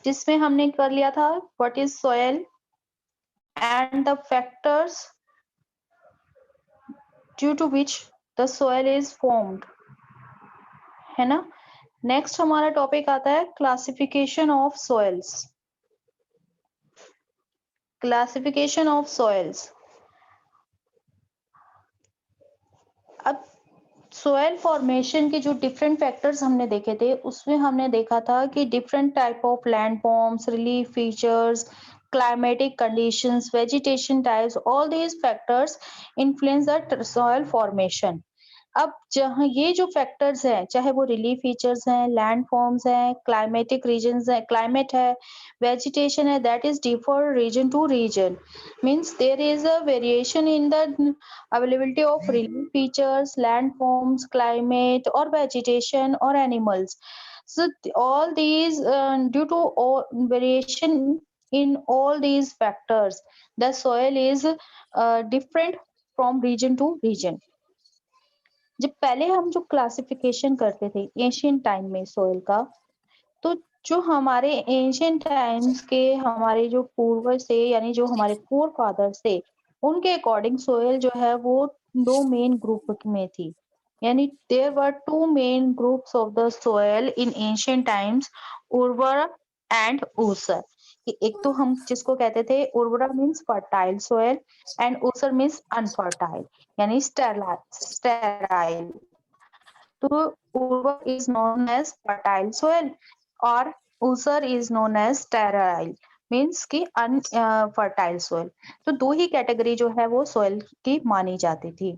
जिसमें हमने कर लिया था what is soil and the factors due to which the soil is formed, है ना। नेक्स्ट हमारा टॉपिक आता है classification of soils. Classification of soils. अब सोयल फॉर्मेशन के जो डिफरेंट फैक्टर्स हमने देखे थे उसमें हमने देखा था कि different type of land forms, relief features, climatic conditions, vegetation types, all these factors influence the soil formation. अब जहाँ ये जो फैक्टर्स हैं, चाहे वो रिलीफ फीचर्स हैं, लैंड फॉर्म्स हैं, क्लाइमेटिक रीजन्स है, क्लाइमेट है, वेजिटेशन है, that is differ region to region, means there is a variation in the availability of relief features, landforms, climate, or vegetation or animals. So all these due to all variation in all these factors, the soil is different from region to region. जब पहले हम जो classification करते थे Asian time में soil का, तो जो हमारे एशियन टाइम्स के हमारे जो पूर्वज थे यानी जो हमारे फोर फादर्स थे, उनके अकॉर्डिंग सोइल जो है वो दो मेन ग्रुप में थी। यानी there were two main groups of the soil in Asian times, urvar and usar. एक तो हम जिसको कहते थे urvara means fertile soil and usar means unfertile यानी स्टेराइल। तो urvar is known as fertile soil और usar is known as sterile means की अनफर्टाइल सोइल। तो दो ही कैटेगरी जो है वो सोइल की मानी जाती थी।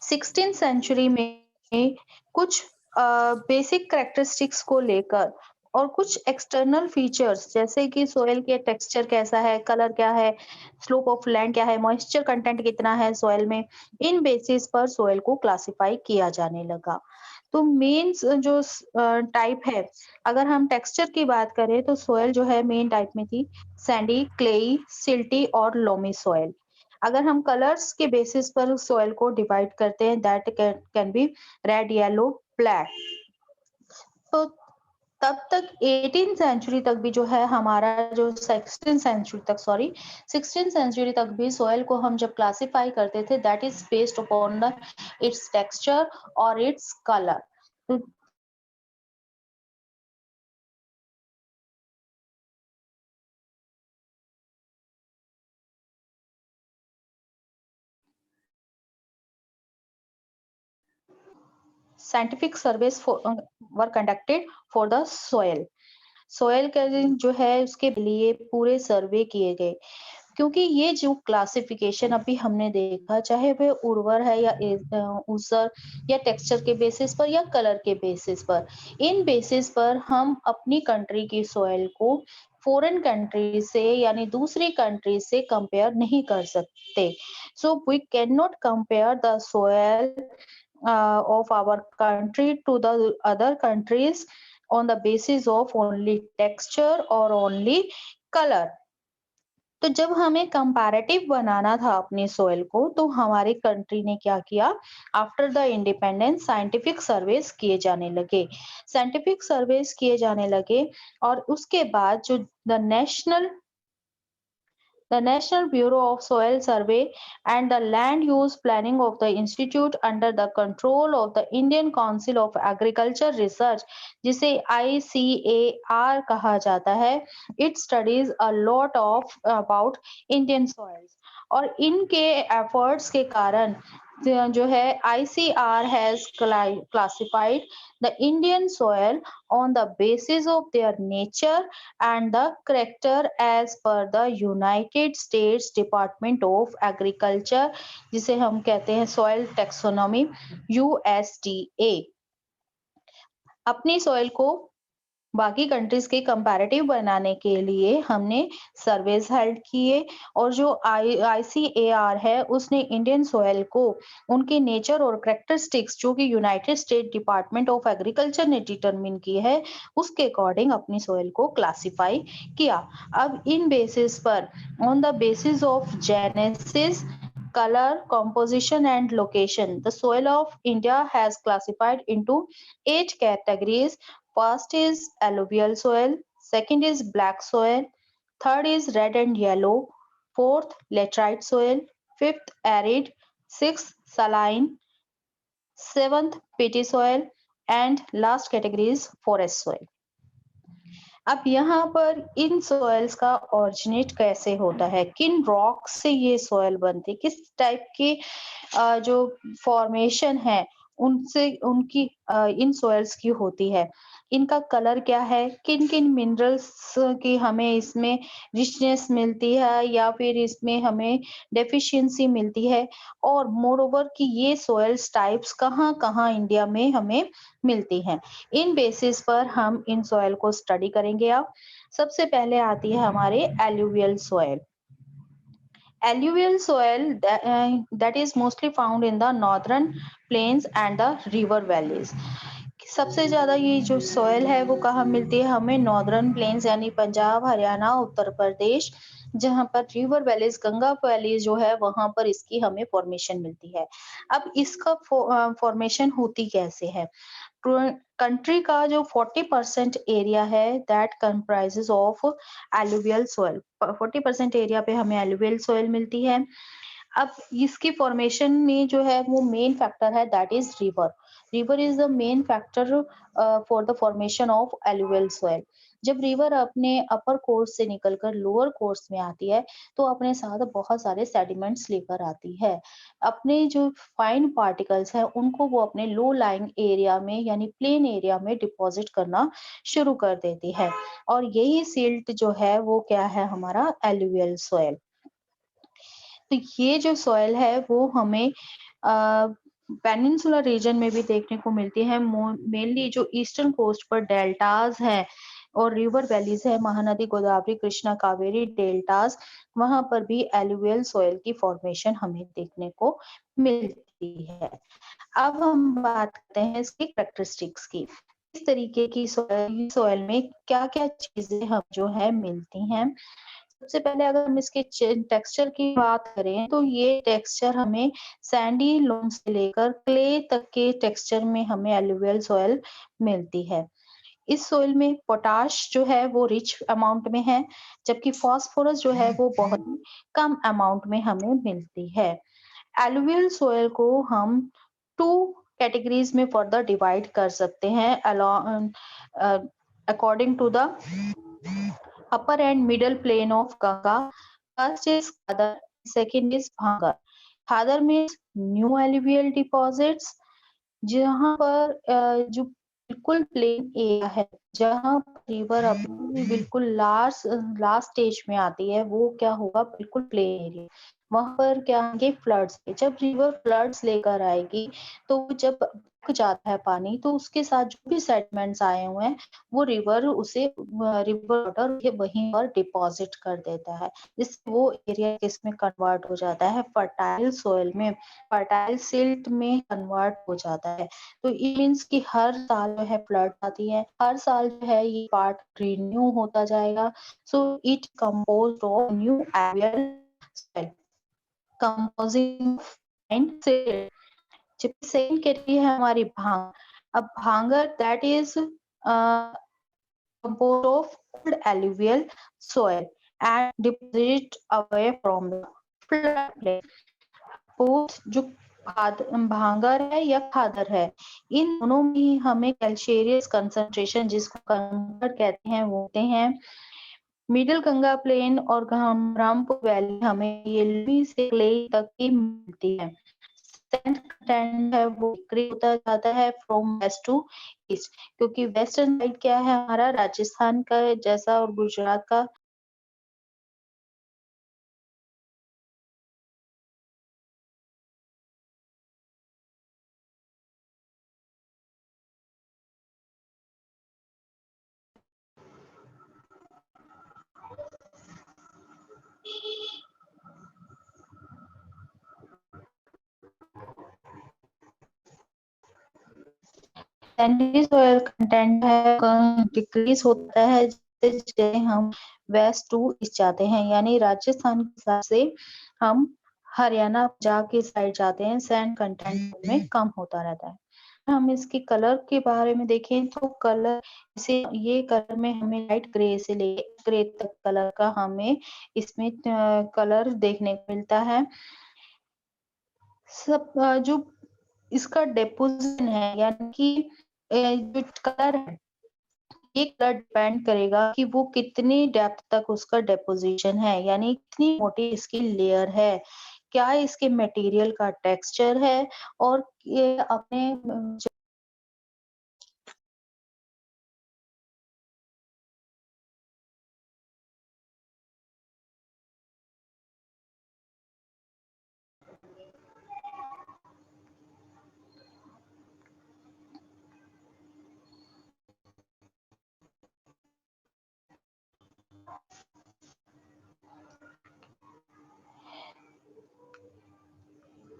16th सेंचुरी में कुछ बेसिक कैरेक्टरिस्टिक्स को लेकर और कुछ एक्सटर्नल फीचर्स जैसे कि सोइल के टेक्सचर कैसा है, कलर क्या है, स्लोप ऑफ लैंड क्या है, मॉइस्चर कंटेंट कितना है सोइल में, इन बेसिस पर सोइल को क्लासिफाई किया जाने लगा। तो मेन जो टाइप है, अगर हम टेक्सचर की बात करें तो सोइल जो है मेन टाइप में थी सैंडी, क्लेई, सिल्टी और लोमी सोइल। अगर हम कलर्स के बेसिस पर सोइल को डिवाइड करते हैं that can be red, yellow, black. तो तब तक 18 सेंचुरी तक भी जो है हमारा जो 16 सेंचुरी तक 16 सेंचुरी तक भी सोइल को हम जब क्लासिफाई करते थे that is based upon the its texture और its colour. Scientific surveys were conducted for the soil. Soil का जो है उसके लिए पूरे सर्वे किए गए, क्योंकि ये जो क्लासिफिकेशन अभी हमने देखा चाहे वह उर्वर है या ऊसर या टेक्सचर के बेसिस पर या कलर के बेसिस पर, इन बेसिस पर हम अपनी कंट्री की सोइल को फॉरेन कंट्री से यानी दूसरी कंट्री से कंपेयर नहीं कर सकते। So we can not compare the soil of our country to the other countries on the basis of only texture or only color. तो जब हमें कंपैरेटिव बनाना था अपनी सोइल को तो हमारी कंट्री ने क्या किया, after the independence scientific surveys किए जाने लगे। साइंटिफिक सर्वेस किए जाने लगे और उसके बाद जो the National Bureau of Soil Survey and the Land Use Planning of the Institute under the control of the Indian Council of Agriculture Research, जिसे ICAR कहा जाता है, it studies a lot of about Indian soils। और इनके efforts के कारण जो है ICAR has classified the Indian soil on the basis of their nature and the character as per the United States Department of Agriculture, जिसे हम कहते हैं soil taxonomy USDA। अपनी soil को बाकी कंट्रीज के कंपैरेटिव बनाने के लिए हमने सर्वेस हेल्ड किए और जो ICAR है उसने इंडियन सोयल को उनके नेचर और कैरेक्टरिस्टिक्स जो कि United state department of agriculture ने डिटरमिन की है उसके अकॉर्डिंग अपनी सोयल को क्लासिफाई किया। अब इन बेसिस पर on the basis of genesis, color, composition and location, the soil of India has classified into 8 categories. First is alluvial soil, second is black soil, third is red and yellow, fourth laterite soil, fifth arid, sixth saline, seventh peaty soil, and last category is forest soil. अब यहाँ पर इन soils का originate कैसे होता है, किन rock से ये सॉइल बनती है, किस टाइप के जो फॉर्मेशन है उनसे उनकी इन सॉइल्स की होती है, इनका कलर क्या है, किन किन मिनरल्स की हमें इसमें रिचनेस मिलती है या फिर इसमें हमें डेफिशिएंसी मिलती है, और मोर ओवर कि ये सॉइल्स टाइप्स कहाँ कहाँ इंडिया में हमें मिलती हैं। इन बेसिस पर हम इन सॉइल को स्टडी करेंगे। अब सबसे पहले आती है हमारे alluvial soil. Alluvial soil that is mostly found in the northern plains and the river valleys. सबसे ज्यादा ये जो सॉइल है वो कहाँ मिलती है हमें, नॉर्दर्न प्लेन्स यानी पंजाब, हरियाणा, उत्तर प्रदेश, जहां पर रिवर वैलीज, गंगा वैली जो है वहां पर इसकी हमें फॉर्मेशन मिलती है। अब इसका फॉर्मेशन होती कैसे है, कंट्री का जो 40% एरिया है that comprises of alluvial soil, 40% area पे हमें एलुवियल सॉइल मिलती है। अब इसकी फॉर्मेशन में जो है वो मेन फैक्टर है that is river. River is the main factor for the formation of alluvial soil. जब रिवर अपने अपर कोर्स से निकलकर लोअर कोर्स में आती है तो अपने साथ बहुत सारे सेडिमेंट्स लेकर आती है। अपने जो फाइन पार्टिकल्स हैं उनको वो अपने लो लाइंग एरिया में यानी प्लेन एरिया में डिपॉजिट करना शुरू कर देती है, और यही सिल्ट जो है वो क्या है हमारा एलुवियल सॉइल। तो ये जो सॉइल है वो हमें पेनिनसुलर रीजन में भी देखने को मिलती है। मेनली जो ईस्टर्न कोस्ट पर डेल्टास है और रिवर वैलीज है, महानदी, गोदावरी, कृष्णा, कावेरी डेल्टास, वहां पर भी एलुवियल सॉइल की फॉर्मेशन हमें देखने को मिलती है। अब हम बात करते हैं इसकी कैरेक्टरिस्टिक्स की, इस तरीके की सॉइल में क्या क्या चीजें हम जो है मिलती हैं। सबसे पहले अगर हम इसके टेक्सचर की बात करें तो ये टेक्सचर हमें सैंडी लोन से लेकर क्ले तक के टेक्सचर में हमें एलुवियल सॉइल मिलती है। इस सॉइल में पोटाश जो है वो रिच अमाउंट में है, जबकि फास्फोरस जो है वो बहुत कम अमाउंट में हमें मिलती है। एलुवियल सॉइल को हम 2 कैटेगरीज में फर्दर डिवाइड कर सकते हैं according to the upper and middle plain of Ganga. First is Khadar, second is Bhangar. Khadar means new alluvial deposits, जहाँ पर जो बिल्कुल प्लेन एरिया है, जहाँ रिवर अपनी बिल्कुल लास्ट लास्ट स्टेज में आती है, वो क्या होगा बिल्कुल प्लेन एरिया। वहां पर क्या आएंगे फ्लड्स, जब रिवर फ्लड्स लेकर आएगी तो जब रुक जाता है पानी तो उसके साथ जो भी सेटलमेंट्स आए हुए हैं वो रिवर उसे रिवर वाटर वहीं पर डिपॉजिट कर देता है, जिससे वो एरिया किसमें कन्वर्ट हो जाता है, फर्टाइल सोइल में, फर्टाइल सिल्ट में कन्वर्ट हो जाता है। तो इट मीन्स कि हर साल जो है फ्लड आती है, हर साल जो है ये पार्ट रिन्यू होता जाएगा। So it composed of new alluvial soil composing fine silt. जबकि सेकंड कैटेगरी है हमारी भांग। अब bhangar that is composed of old alluvial soil and deposit away from the floodplain. Both जो भांगर है या खादर है, इन दोनों में ही हमें कैल्शियस कंसंट्रेशन जिसको कंकर कहते हैं वो होते हैं। मिडिल गंगा प्लेन और रामपुर वैली हमें ये से क्ले तक की मिलती है। सैंड कंटेंट है वो डिक्रीज होता जाता है फ्रॉम वेस्ट टू ईस्ट, क्योंकि वेस्टर्न साइड क्या है हमारा राजस्थान का जैसा और गुजरात का सैंडी सॉइल कंटेंट है डिक्रीज होता है जैसे हम वेस्ट टू ईस्ट जाते हैं, यानी राजस्थान के हिसाब से हम हरियाणा पंजाब की साइड जाते हैं, सैंड कंटेंट में कम होता रहता है। हम इसके कलर के बारे में देखें तो कलर से ये कलर में हमें लाइट ग्रे से ले ग्रे तक कलर का हमें इसमें कलर देखने को मिलता है। जो इसका डिपोज़िशन है यानी कि जो कलर है, ये कलर डिपेंड करेगा कि वो कितनी डेप्थ तक उसका डिपोज़िशन है, यानी कितनी मोटी इसकी लेयर है। क्या इसके मटेरियल का टेक्सचर है और ये अपने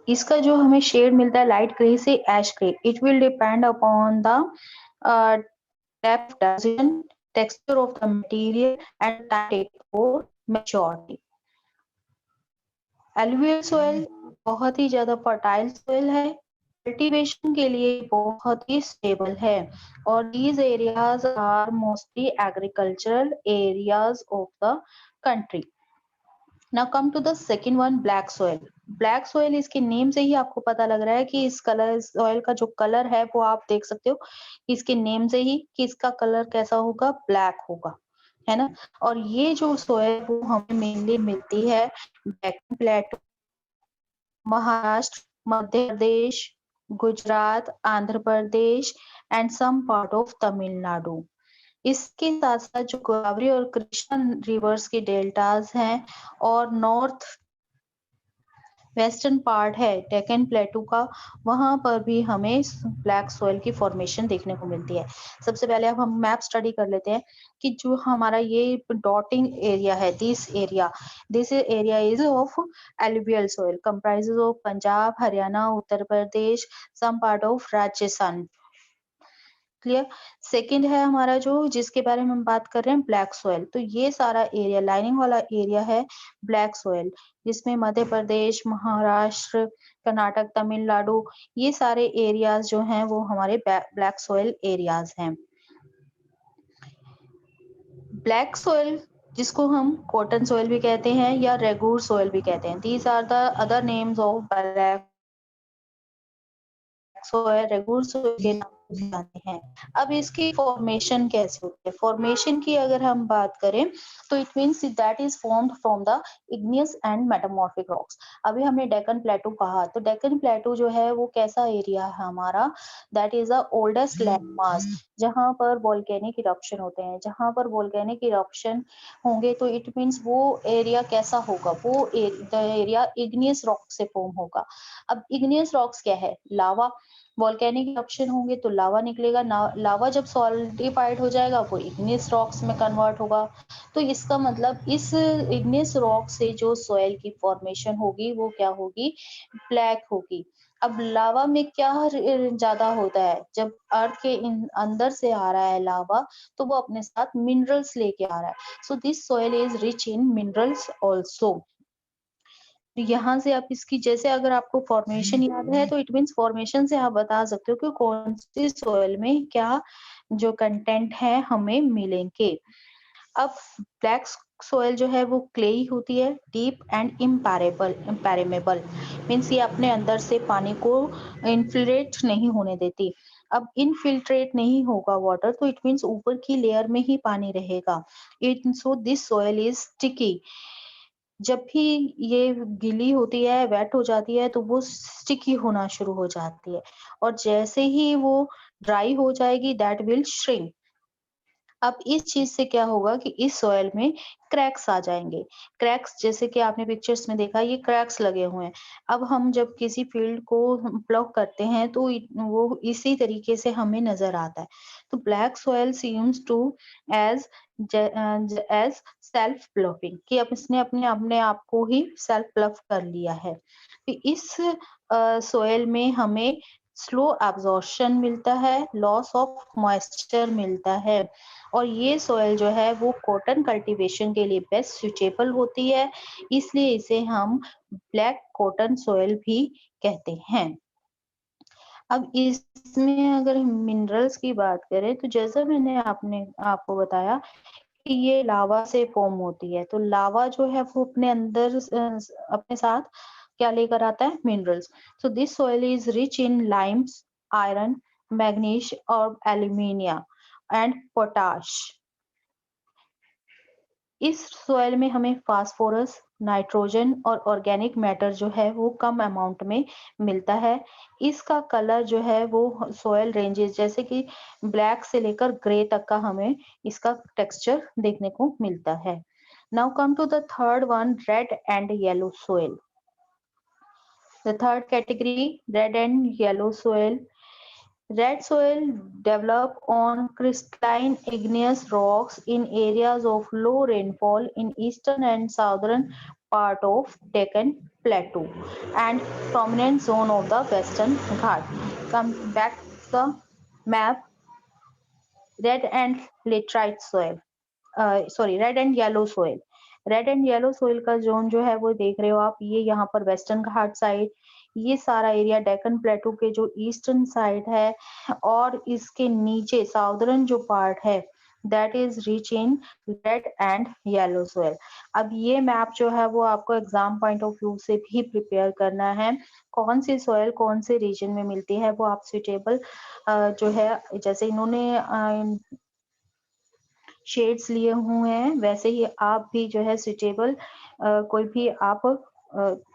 इसका जो हमें शेड मिलता है लाइट ग्रे से ash grey, it will depend upon the uh, depth deposition, texture of the material and time taken for maturity. Alluvial soil बहुत ही ज्यादा फर्टाइल सॉइल है, कल्टीवेशन के लिए बहुत ही स्टेबल है और these areas are mostly agricultural areas of the country. Now come to the second one, black soil. Black soil इसके name से ही आपको पता लग रहा है कि इस कलर सॉइल का जो कलर है वो आप देख सकते हो इसके नेम से ही कि इसका कलर कैसा होगा, ब्लैक होगा, है ना। और ये जो सोइल वो हमें मेनली मिलती है Deccan plateau, Maharashtra, Madhya Pradesh, Gujarat, Andhra Pradesh and some part of Tamil Nadu. इसके साथ साथ जो गोदावरी और कृष्णा रिवर्स के डेल्टास हैं और नॉर्थ वेस्टर्न पार्ट है डेक्कन प्लेटू का, वहां पर भी हमें ब्लैक सॉइल की फॉर्मेशन देखने को मिलती है। सबसे पहले अब हम मैप स्टडी कर लेते हैं कि जो हमारा ये डॉटिंग एरिया है, this area is of alluvial soil comprises of Punjab, Haryana, Uttar Pradesh, some part of Rajasthan. Clear. Second है हमारा जो जिसके बारे में हम बात कर रहे हैं ब्लैक सॉइल, तो ये सारा एरिया लाइनिंग वाला एरिया है ब्लैक सॉइल, जिसमें मध्य प्रदेश, महाराष्ट्र, कर्नाटक, तमिलनाडु, ये सारे एरियाज जो हैं वो हमारे ब्लैक सॉइल एरियाज हैं। ब्लैक सॉइल जिसको हम कॉटन सॉइल भी कहते हैं या रेगूर सॉइल भी कहते हैं, these are the other names of black soil regur soil के नाम से भी जाते हैं। अब इसकी फॉर्मेशन कैसे होती है? फॉर्मेशन की अगर हम बात करें तो it means that is formed from the igneous and metamorphic rocks. अभी हमने डेक्कन प्लेटू कहा, तो डेक्कन प्लेटू जो है वो कैसा एरिया है हमारा? That is the oldest land mass जहाँ पर वोल्केनिक इरप्शन होते हैं। जहाँ पर वोल्केनिक इरप्शन होंगे तो इट मीन्स वो एरिया कैसा होगा? वो एरिया इग्नियस रॉक से फॉर्म होगा। अब इग्नियस रॉक्स क्या है? लावा। वोल्केनिक इरप्शन होंगे तो लावा निकलेगा, लावा जब सॉलिडिफाइड हो जाएगा वो इग्नियस रॉक्स में कन्वर्ट होगा। तो इसका मतलब इस इग्नियस रॉक से जो सॉइल की फॉर्मेशन होगी वो क्या होगी? ब्लैक होगी। अब लावा में क्या ज्यादा होता है? जब अर्थ के अंदर से आ रहा है लावा तो वो अपने साथ मिनरल्स लेके आ रहा है। So this soil is rich in minerals also. यहाँ से आप इसकी जैसे अगर आपको फॉर्मेशन याद है तो इट मीन्स फॉर्मेशन से आप बता सकते हो कि कौन सी सॉइल में क्या जो कंटेंट है हमें मिलेंगे। अब ब्लैक सॉइल जो है वो क्लेई होती है, डीप एंड इम्पैरेमेबल, मीन्स ये अपने अंदर से पानी को इनफिल्ट्रेट नहीं होने देती। अब इनफिल्ट्रेट नहीं होगा वाटर तो इट मीन्स ऊपर की लेयर में ही पानी रहेगा। It so this soil is sticky. जब भी ये गीली होती है, वेट हो जाती है तो वो स्टिकी होना शुरू हो जाती है और जैसे ही वो ड्राई हो जाएगी दैट विल श्रिंक। अब इस चीज से क्या होगा कि इस सॉइल में क्रैक्स आ जाएंगे। क्रैक्स जैसे कि आपने पिक्चर्स में देखा ये क्रैक्स लगे हुए हैं। अब हम जब किसी फील्ड को प्लॉग करते हैं तो वो इसी तरीके से हमें नजर आता है। तो black soil seems to as as self ploughing कि अब इसने अपने अपने आप को ही सेल्फ प्लफ कर लिया है। तो इस सॉइल में हमें स्लो एब्जॉर्प्शन मिलता है, लॉस ऑफ मॉइस्चर मिलता है और ये सॉइल जो है वो कॉटन कल्टीवेशन के लिए बेस्ट सुटेबल होती है, इसलिए इसे हम ब्लैक कॉटन सॉइल भी कहते हैं। अब इसमें अगर हम मिनरल्स की बात करें तो जैसा मैंने आपने आपको बताया कि ये लावा से फॉर्म होती है, तो लावा जो है वो अपने अंदर अपने साथ क्या लेकर आता है? Minerals. So this soil is rich in Lyme's, iron, manganese और एल्यूमिनिया एंड पोटाश। इस सॉइल में हमें फास्फोरस, नाइट्रोजन और ऑर्गेनिक मैटर जो है वो कम अमाउंट में मिलता है। इसका कलर जो है वो सॉइल रेंजेस जैसे कि ब्लैक से लेकर ग्रे तक का हमें इसका टेक्सचर देखने को मिलता है। Now come to the third one, red and yellow soil. The third category, red and yellow soil. Red soil develop on crystalline igneous rocks in areas of low rainfall in eastern and southern part of Deccan Plateau and prominent zone of the Western Ghat. Come back to the map, red and laterite soil. Sorry, red and yellow soil. Red and yellow soil का zone जो है वो देख रहे हो आप, ये यहाँ पर वेस्टर्न घाट साइड, ये सारा एरिया डेक्कन प्लेटू के जो ईस्टर्न साइड है और इसके नीचे साउदर्न जो पार्ट है that is rich in red and yellow soil. अब ये मैप जो है वो आपको एग्जाम पॉइंट ऑफ व्यू से भी प्रिपेयर करना है। कौन सी सोइल कौन से रीजन में मिलती है वो आप सुटेबल जो है, जैसे इन्होंने शेड्स लिए हुए हैं वैसे ही आप भी जो है सुटेबल कोई भी आप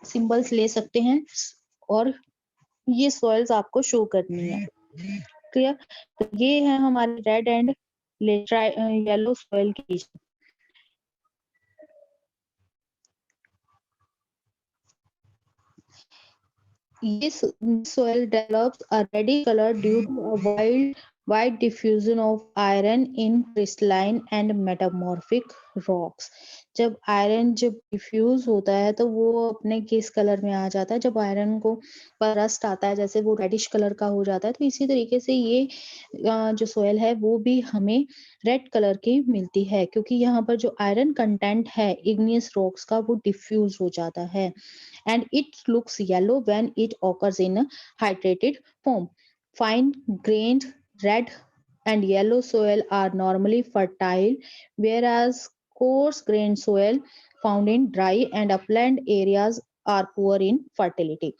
सिंबल्स ले सकते हैं और ये सॉइल्स आपको शो करनी है। क्लियर? तो ये है हमारे रेड एंड येलो सॉइल की। This soil develops a reddy color due to a wide diffusion of iron in crystalline and metamorphic rocks. जब आयरन जब डिफ्यूज होता है तो वो अपने किस कलर में आ जाता है? जब आयरन को पर रस्ट आता है जैसे वो रेडिश कलर का हो जाता है, तो इसी तरीके से ये जो सोयल है वो भी हमें रेड कलर की मिलती है क्योंकि यहाँ पर जो आयरन कंटेंट है इग्नियस रॉक्स का वो डिफ्यूज हो जाता है and it looks yellow when it occurs in a hydrated form. Fine grained red and yellow soil are normally fertile, whereas coarse grained soil found in dry and upland areas are poor in fertility.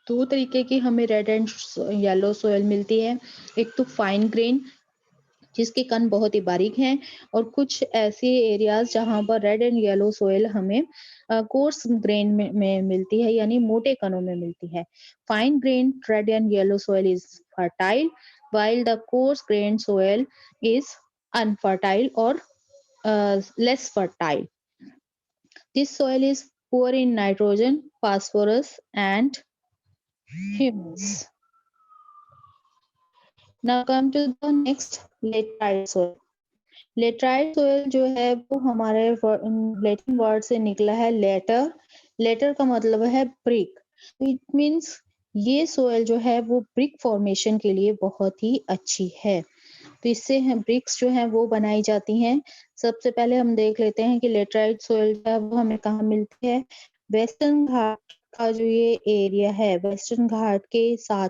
दो तरीके की हमें red and yellow soil मिलती है। एक तो fine grain जिसके कण बहुत ही बारीक हैं और कुछ ऐसे एरियाज जहां पर रेड एंड येलो सोइल हमें कोर्स ग्रेन में मिलती है यानी मोटे कणों में मिलती है। Fine grain red and yellow soil is fertile while the coarse grained soil is unfertile or less fertile. This soil is poor in nitrogen, phosphorus and humus. Now come to the next, laterite soil. Laterite soil जो है वो हमारे Latin word से निकला है letter. Letter का मतलब है ब्रिक। इट मींस ये सोयल जो है वो ब्रिक फॉर्मेशन के लिए बहुत ही अच्छी है। तो इससे ब्रिक्स जो है वो बनाई जाती हैं। सबसे पहले हम देख लेते हैं कि लेटराइट सोयल जो है वो हमें कहाँ मिलती है। वेस्टर्न घाट का जो ये एरिया है, वेस्टर्न घाट के साथ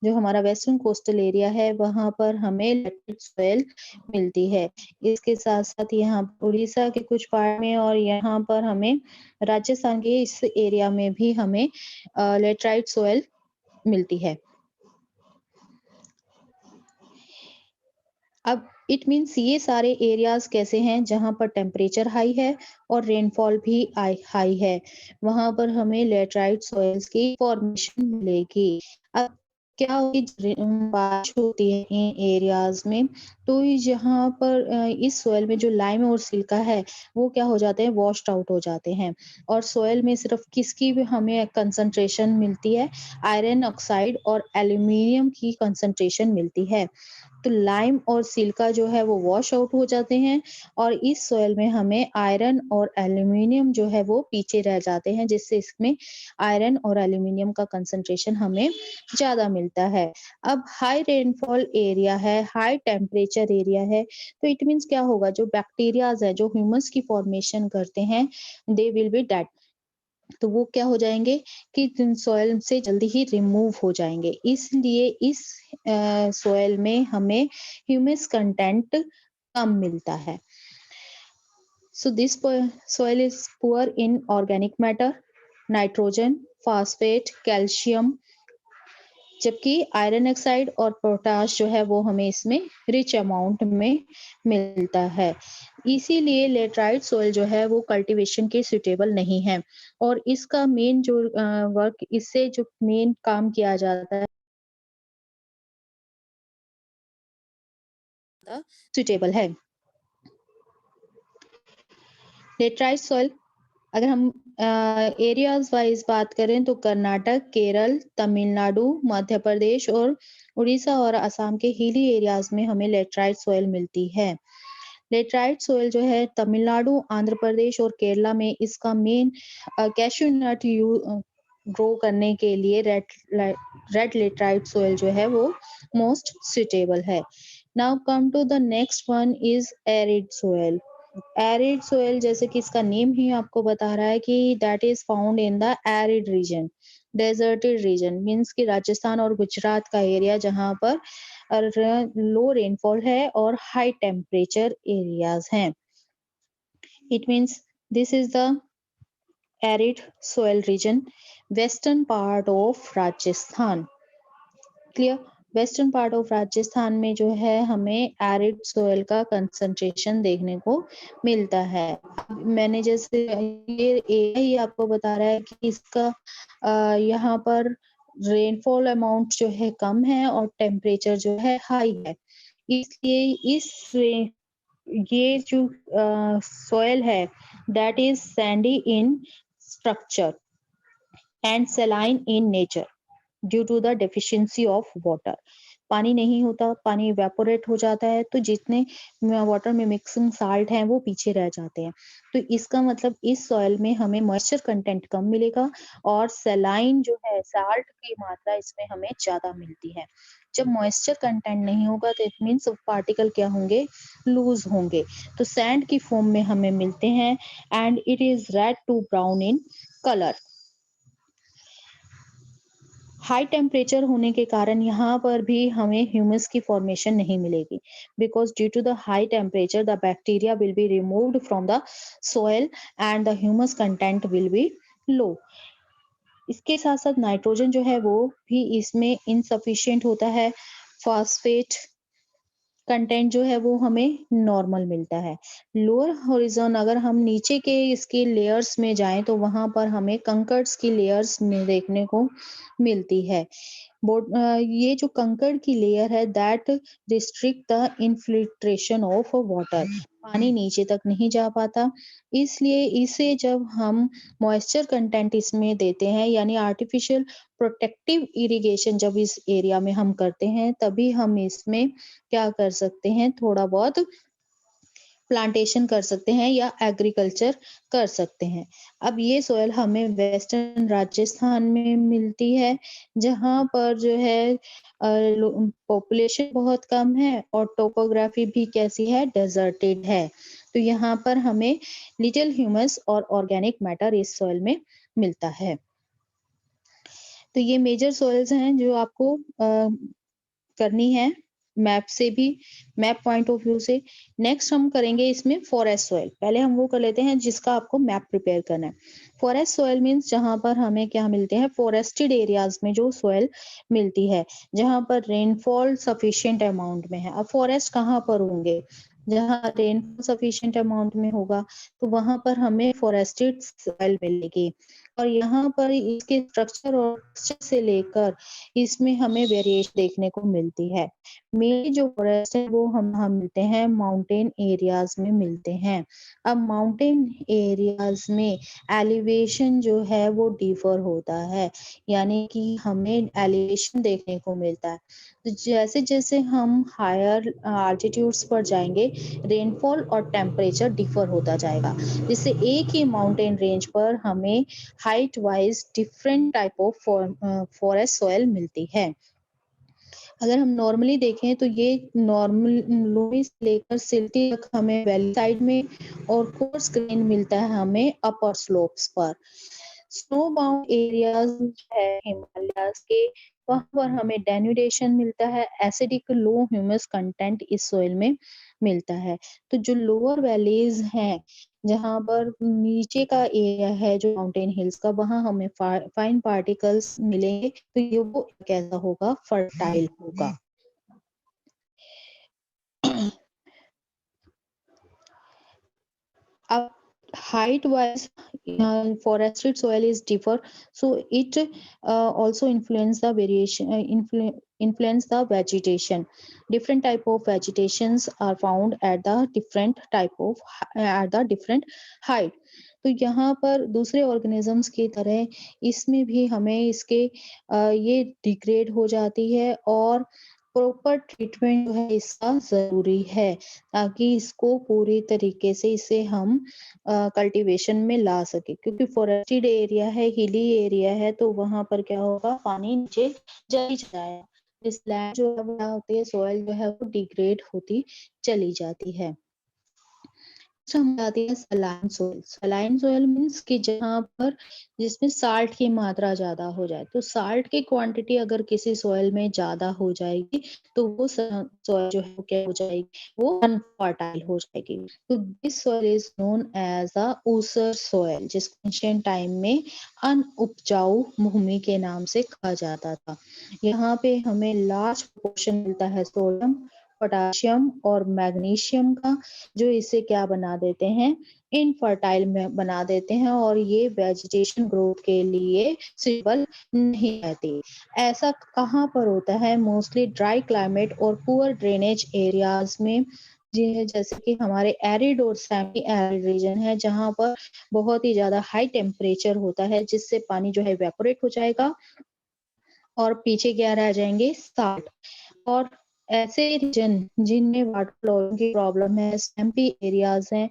जो हमारा वेस्टर्न कोस्टल एरिया है वहां पर हमें लेटराइट सोयल मिलती है। इसके साथ साथ यहाँ उड़ीसा के कुछ पार्ट में और यहाँ पर हमें राजस्थान के इस एरिया में भी हमें लेटराइट सोयल मिलती है। अब इट मीन्स ये सारे एरियाज कैसे हैं जहां पर टेम्परेचर हाई है और रेनफॉल भी हाई है, वहां पर हमें लेटराइट सॉइल्स की फॉर्मेशन मिलेगी। अब क्या होगी, बारिश होती है इन एरियाज में तो यहाँ पर इस सॉइल में जो लाइम और सिल्का है वो क्या हो जाते हैं, वॉश्ड आउट हो जाते हैं और सॉइल में सिर्फ किसकी भी हमें कंसंट्रेशन मिलती है, आयरन ऑक्साइड और एल्यूमिनियम की कंसंट्रेशन मिलती है। तो लाइम और सिल्का जो है वो वॉश आउट हो जाते हैं और इस सॉइल में हमें आयरन और एल्यूमिनियम जो है वो पीछे रह जाते हैं, जिससे इसमें आयरन और एल्यूमिनियम का कंसंट्रेशन हमें ज्यादा मिलता है। अब हाई रेनफॉल एरिया है, हाई टेम्परेचर एरिया है, तो इट मीन्स क्या होगा, जो बैक्टीरियाज है जो ह्यूमस की फॉर्मेशन करते हैं दे विल बी डेड। तो वो क्या हो जाएँगे कि सॉइल से जल्दी ही रिमूव हो जाएँगे। इसलिए इस सॉइल में हमें ह्यूमस कंटेंट कम मिलता है। So this soil is poor in organic matter, nitrogen, phosphate, calcium, जबकि आयरन ऑक्साइड और पोटाश जो है वो हमें इसमें रिच अमाउंट में मिलता है। इसीलिए लेटराइट सॉइल जो है वो कल्टीवेशन के सूटेबल नहीं है और इसका मेन जो वर्क इससे जो मेन काम किया जाता है सूटेबल है। लेटराइट सॉइल अगर हम एरियाज वाइज बात करें तो कर्नाटक, केरल, तमिलनाडु, मध्य प्रदेश और उड़ीसा और असम के हिली एरियाज में हमें लेटराइट सॉइल मिलती है। लेटराइट सॉइल जो है तमिलनाडु, आंध्र प्रदेश और केरला में इसका मेन कैश्यू नट ग्रो करने के लिए रेड लेटराइट सॉइल जो है वो मोस्ट सुटेबल है। Now come to the next one is arid soil. Arid soil जैसे कि इसका नेम ही आपको बता रहा है कि that is found in the arid region, deserted region means कि राजस्थान और गुजरात का एरिया जहां पर लो रेनफॉल है और हाई टेम्परेचर एरियाज हैं। It means this is the arid soil region, western part of Rajasthan. Clear? Western part of Rajasthan में जो है हमें एरिड सोइल का कंसंट्रेशन देखने को मिलता है। मैंने जैसे ये एरिया ही आपको बता रहा है कि इसका यहाँ पर रेनफॉल अमाउंट जो है कम है और टेम्परेचर जो है हाई है। इसलिए ये जो सोइल है that is sandy in structure and saline in nature due to the deficiency of water. पानी नहीं होता, पानी इवेपोरेट हो जाता है तो जितने वाटर में मिक्सिंग साल्ट हैं वो पीछे रह जाते हैं। तो इसका मतलब इस सॉइल में हमें मॉइस्चर कंटेंट कम मिलेगा और सेलाइन जो है साल्ट की मात्रा इसमें हमें ज्यादा मिलती है। जब मॉइस्चर कंटेंट नहीं होगा तो इट मीन्स पार्टिकल क्या होंगे, लूज होंगे। तो सैंड की फॉर्म में हमें मिलते हैं and it is red to brown in colour. High temperature होने के कारण यहाँ पर भी हमें ह्यूमस की फॉर्मेशन नहीं मिलेगी because due to the high temperature the bacteria will be removed from the soil and the humus content will be low. इसके साथ साथ नाइट्रोजन जो है वो भी इसमें इनसफिशिएंट होता है। फॉस्फेट कंटेंट जो है वो हमें नॉर्मल मिलता है। लोअर हॉरिज़ॉन अगर हम नीचे के इसके लेयर्स में जाएँ तो वहाँ पर हमें कंकर्स की लेयर्स में देखने को मिलती है। ये जो कंकड़ की लेयर है that restrict the infiltration of water. पानी नीचे तक नहीं जा पाता, इसलिए इसे जब हम मॉइस्चर कंटेंट इसमें देते हैं यानी आर्टिफिशियल प्रोटेक्टिव इरिगेशन जब इस एरिया में हम करते हैं तभी हम इसमें क्या कर सकते हैं, थोड़ा बहुत प्लांटेशन कर सकते हैं या एग्रीकल्चर कर सकते हैं। अब ये सोइल हमें वेस्टर्न राजस्थान में मिलती है, जहाँ पर जो है पॉपुलेशन बहुत कम है और टोपोग्राफी भी कैसी है, डेजर्टेड है। तो यहाँ पर हमें लिटिल ह्यूमस और ऑर्गेनिक मैटर इस सोइल में मिलता है। तो ये मेजर सोइल्स हैं जो आपको करनी है मैप से भी, मैप पॉइंट ऑफ व्यू से। नेक्स्ट हम करेंगे इसमें फॉरेस्ट सॉइल। पहले हम वो कर लेते हैं जिसका आपको मैप प्रिपेयर करना है। फॉरेस्ट सॉइल मीन्स जहां पर हमें क्या मिलते हैं, फॉरेस्टेड एरियाज में जो सॉइल मिलती है जहां पर रेनफॉल सफिशिएंट अमाउंट में है। अब फॉरेस्ट कहाँ पर होंगे, जहाँ रेनफॉल सफिशिएंट अमाउंट में होगा तो वहां पर हमें फॉरेस्टेड सॉइल मिलेगी। और यहाँ पर इसके स्ट्रक्चर और टेक्सचर से लेकर इसमें हमें वेरिएशन देखने को मिलती है। मेनली जो फॉरेस्ट है वो हम मिलते हैं माउंटेन एरियाज में मिलते हैं। अब माउंटेन एरियाज में एलिवेशन जो है वो डिफर होता है, यानी कि हमें एलिवेशन देखने को मिलता है। तो जैसे जैसे हम हायर आल्टीट्यूड्स पर जाएंगे रेनफॉल और टेम्परेचर डिफर होता जाएगा, जिससे एक ही माउंटेन रेंज पर हमें height wise different type of forest soil मिलती है। अगर हम नॉर्मली देखें तो ये नॉर्मल लोई से लेकर सिल्टी तक हमें वैली साइड में और कोर्स ग्रेन मिलता है हमें अपर स्लोप्स पर। स्नो बाउंड एरियाज है हिमालयाज के, वहां पर हमें डेन्यूडेशन मिलता है, एसिडिक लो ह्यूमस कंटेंट इस सोइल में मिलता है। तो जो लोअर वैलीज हैं, जहाँ पर नीचे का एरिया है जो माउंटेन हिल्स का, वहां हमें फाइन पार्टिकल्स मिलेंगे, तो ये वो कैसा होगा, फर्टाइल होगा। अब height wise, forested soil is differ, so it also influence the variation, influence the vegetation. Different type of vegetations are found at the different type of at the different height. तो यहाँ पर दूसरे organisms की तरह इसमें भी हमें इसके ये डिग्रेड हो जाती है, और प्रॉपर ट्रीटमेंट जो है इसका जरूरी है, ताकि इसको पूरी तरीके से इसे हम कल्टीवेशन में ला सके, क्योंकि फॉरेस्टेड एरिया है, हिली एरिया है, तो वहां पर क्या होगा, पानी नीचे चली जाएगा, इस लैंड जो है वो क्या होती है, सॉइल जो है वो डिग्रेड होती चली जाती है। हम आती है saline soil. Saline soil means कि जहाँ पर जिसमें साल्ट की मात्रा ज्यादा हो जाए, तो साल्ट की क्वांटिटी अगर किसी सॉइल में ज्यादा हो जाएगी, तो वो सॉइल जो है वो क्या हो जाएगी, वो अनफर्टाइल हो जाएगी। तो this soil is known as a ऊसर सॉइल, जिसको एंशिएंट टाइम में अनउपजाऊ भूमि के नाम से कहा जाता था। यहाँ पे हमें लार्ज प्रोपोर्शन मिलता है सोडियम, पोटाशियम और मैग्नीशियम का, जो इसे क्या बना देते हैं, इनफर्टाइल में बना देते हैं, और ये वेजिटेशन ग्रोथ के लिए सुटेबल नहीं रहती। ऐसा कहाँ पर होता है, मोस्टली ड्राई क्लाइमेट और पुअर ड्रेनेज एरियाज में, जैसे कि हमारे एरिड और सेमी एरिड रीजन है, जहाँ पर बहुत ही ज्यादा हाई टेम्परेचर होता है, जिससे पानी जो है इवेपोरेट हो जाएगा और पीछे क्या रह जाएंगे, साल्ट। और ऐसे रीजन जिनमें वाटर फ्लोइंग की प्रॉब्लम है, स्लैम्पी एरियाज हैं,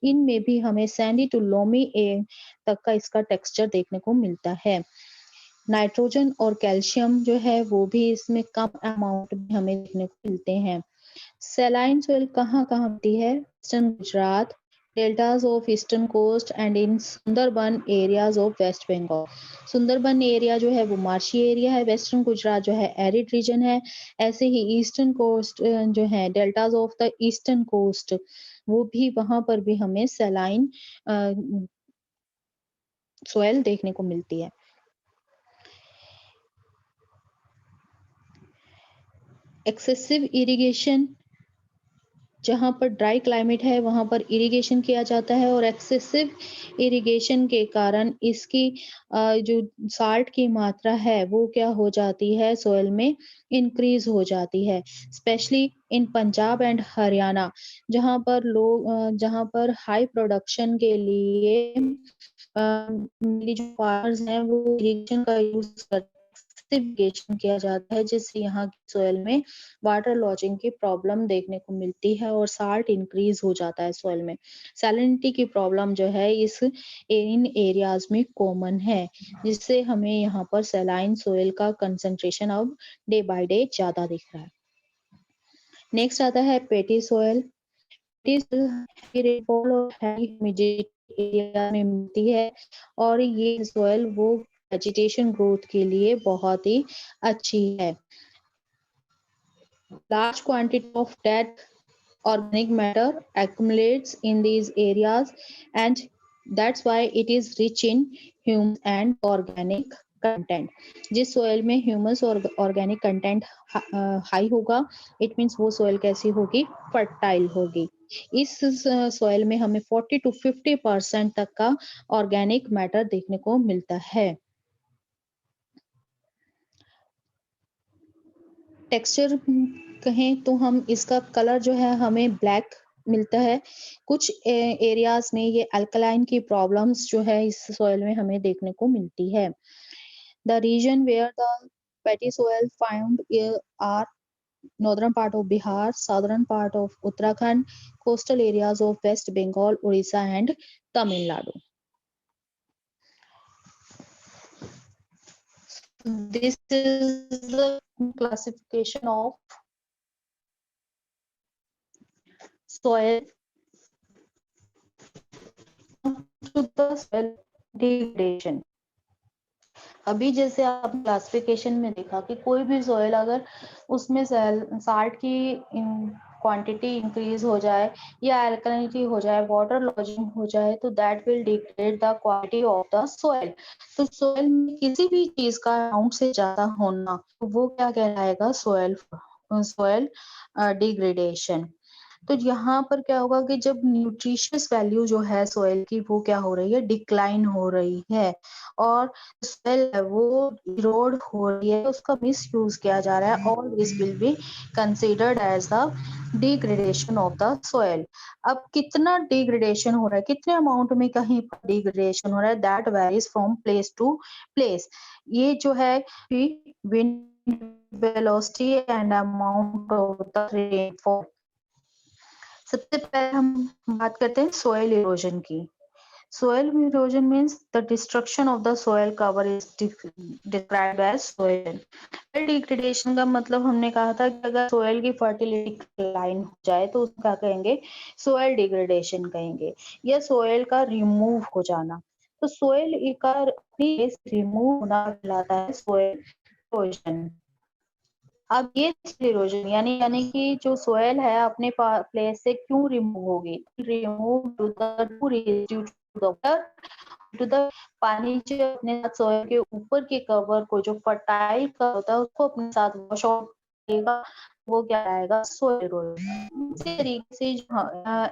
इनमें भी हमें सैंडी टू लोमी तक का इसका टेक्सचर देखने को मिलता है। नाइट्रोजन और कैल्शियम जो है वो भी इसमें कम अमाउंट में हमें देखने को मिलते हैं। सैलाइन सोइल कहाँ कहाँ होती है, eastern Gujarat, deltas of eastern coast and in Sundarban areas of West Bengal. Sundarban area जो है वो मार्शी एरिया है, वेस्टर्न गुजरात जो है एरिड रीजन है। ऐसे ही ईस्टर्न कोस्ट जो है, deltas of the eastern coast, वो भी, वहां पर भी हमें सैलाइन सोयल देखने को मिलती है। एक्सेसिव इरिगेशन, जहाँ पर ड्राई क्लाइमेट है वहां पर इरिगेशन किया जाता है, और एक्सेसिव इरिगेशन के कारण इसकी जो साल्ट की मात्रा है वो क्या हो जाती है, सोयल में इंक्रीज हो जाती है, specially in Punjab and Haryana, जहाँ पर हाई प्रोडक्शन के लिए मेरी जो फार्मर्स हैं वो इरिगेशन का यूज करते हैं, इरिगेशन किया जाता है, जिससे यहाँ की सोयल में वाटर लॉजिंग की प्रॉब्लम देखने को मिलती है, और साल्ट इंक्रीज हो जाता है सोयल में। सैलिनिटी की प्रॉब्लम जो है इन एरियाज में कॉमन है, जिससे हमें यहाँ पर सैलाइन सोयल का कंसंट्रेशन अब डे बाय डे ज्यादा दिख रहा है। नेक्स्ट आता है पेटी सोयल। रेनफॉल और हाई ह्यूमिडिटी एरिया में मिलती है, और ये सोयल वो वेजिटेशन ग्रोथ के लिए बहुत ही अच्छी है। Large quantity of dead organic matter accumulates in these areas, and that's why it is rich in humus and organic content. जिस सोयल में ह्यूमस और ऑर्गेनिक कंटेंट हाई होगा, इट मीन्स वो सोयल कैसी होगी, फर्टाइल होगी। इस सोयल में हमें 40 to 50% तक का ऑर्गेनिक मैटर देखने को मिलता है। टेक्सचर कहें तो हम इसका कलर जो है हमें ब्लैक मिलता है। कुछ एरियाज में ये अल्कलाइन की प्रॉब्लम्स जो है इस सॉइल में हमें देखने को मिलती है। The region where the peaty soil found are northern part of Bihar, southern part of Uttarakhand, coastal areas of West Bengal, Orissa and Tamil Nadu. This is the classification of soil to the soil degradation. अभी जैसे आपने classification में देखा कि कोई भी soil अगर उसमें साल्ट की क्वांटिटी इंक्रीज हो जाए या अल्कलिनिटी हो जाए, वाटर लॉजिंग हो जाए, तो that will degrade the quality of the soil. तो सॉइल में किसी भी चीज का अमाउंट से ज्यादा होना, तो वो क्या कहलाएगा? Soil degradation. तो यहाँ पर क्या होगा कि जब न्यूट्रिशियस वैल्यू जो है सॉइल की वो क्या हो रही है? डिक्लाइन हो रही है, और सॉइल है वो इरोड हो रही है, उसका मिस यूज किया जा रहा है। All this will be considered as the degradation of the soil. अब कितना डिग्रेडेशन हो रहा है, कितने अमाउंट में कहीं पर डिग्रेडेशन हो रहा है, that varies from place to place. ये जो है wind velocity and amount of the rainfall. सबसे पहले हम बात करते हैं सोइल इरोजन की। Soil erosion means the destruction of the soil cover is described as soil degradation. का मतलब हमने कहा था कि अगर सोइल की फर्टिलिटी डिक्लाइन हो जाए तो उसको क्या कहेंगे? सोइल डिग्रेडेशन कहेंगे, या सोइल का रिमूव हो जाना। तो सोइल का रिमूव होना कहलाता है सोइल इरोजन। अब ये इरोजन यानी कि जो सोयल है अपने प्लेस से क्यों रिमूव होगी? रिमूव टू द पानी जो अपने साथ सोयल के ऊपर के कवर को, जो फर्टाइल का होता है, उसको अपने साथ वॉश आउट करेगा, वो क्या आएगा? Soil erosion. इसी तरीके से जो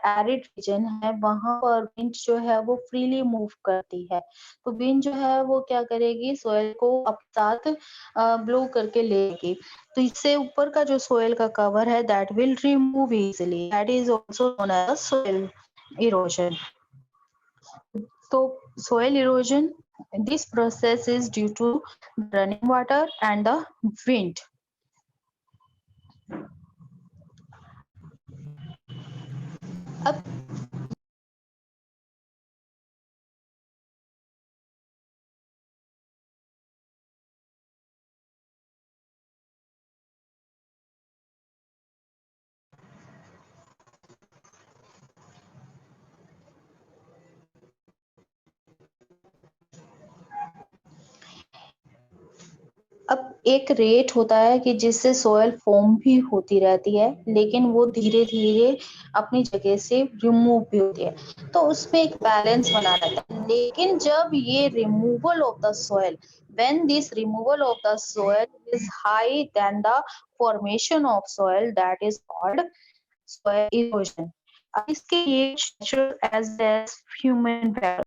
एरिड रीजन है वहां पर विंड जो है वो फ्रीली मूव करती है, तो विंड जो है वो क्या करेगी? सोयल को अपने साथ ब्लो करके लेगी। तो इससे ऊपर का जो सोयल का कवर है that will remove easily, that is also known as soil erosion. तो soil erosion, this process is due to running water and the wind. अब एक रेट होता है कि जिससे सोयल फॉर्म भी होती रहती है, लेकिन वो धीरे धीरे अपनी जगह से रिमूव भी होती है, तो उसमें एक बैलेंस बना रहता है। लेकिन जब ये removal of the soil, when this removal of the soil is high than the formation of soil, that is called soil erosion. अब इसके ये as human factor